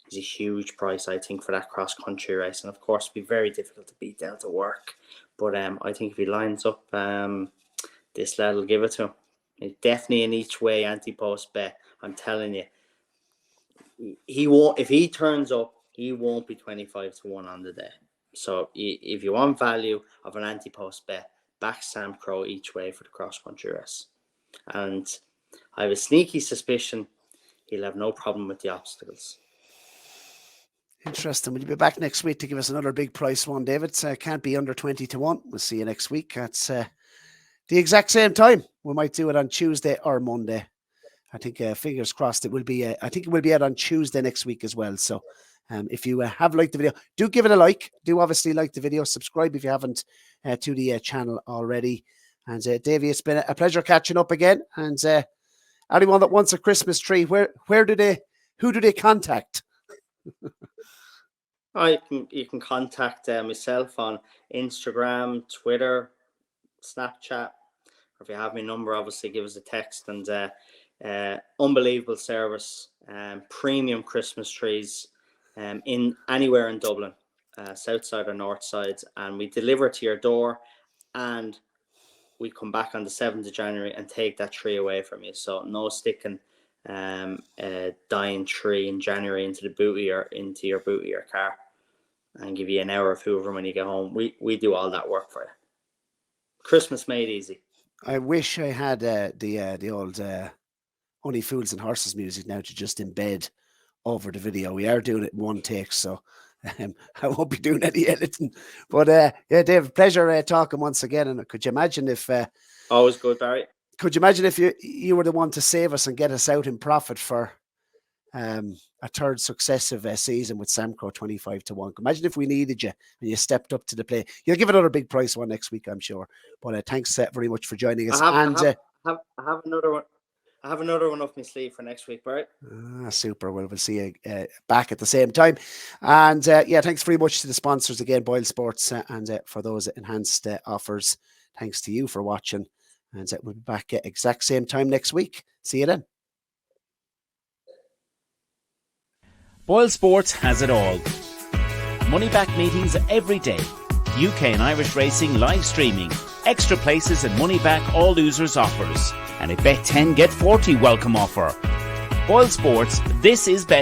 he's a huge price, I think, for that cross country race. And of course, it'd be very difficult to beat Delta Work. But I think if he lines up, this lad will give it to him. It's definitely an each way Ante-Post bet. I'm telling you, he won't. If he turns up, he won't be 25-1 on the day. So if you want value of an Ante-Post bet, back Sam Crow each way for the cross country race. And I have a sneaky suspicion he'll have no problem with the obstacles. Interesting. Will you be back next week to give us another big price one, David? Can't be under 20-1. We'll see you next week. That's the exact same time. We might do it on Tuesday or Monday. I think, fingers crossed, it will be. I think it will be out on Tuesday next week as well. So, if you have liked the video, do give it a like. Do obviously like the video. Subscribe if you haven't to the channel already. And Davy, it's been a pleasure catching up again. And anyone that wants a Christmas tree, who do they contact? You can contact myself on Instagram, Twitter, Snapchat, or if you have my number, obviously give us a text. And unbelievable service, premium Christmas trees in anywhere in Dublin, south side or north side, and we deliver to your door, and we come back on the 7th of January and take that tree away from you. So no sticking a dying tree in January into your boot of your car, and give you an hour of hoovering when you get home. We do all that work for you. Christmas made easy. I wish I had the old Only Fools and Horses music now to just embed over the video. We are doing it in one take, so I won't be doing any editing. But yeah, Dave, pleasure talking once again. And could you imagine if always good, Barry? Could you imagine if you were the one to save us and get us out in profit for a third successive season with Samco 25-1? Imagine if we needed you and you stepped up to the plate. You'll give another big price one next week, I'm sure. But thanks very much for joining us. I have another one. I have another one up my sleeve for next week, Barry. Super. Well, we'll see you back at the same time. And yeah, thanks very much to the sponsors again, BOYLESPORTS, and for those enhanced offers. Thanks to you for watching. And we'll be back at exact same time next week. See you then. BOYLESPORTS has it all. Money back meetings every day. UK and Irish racing live streaming. Extra places and money back all losers offers. And a bet 10 get 40 welcome offer. BOYLESPORTS, this is bet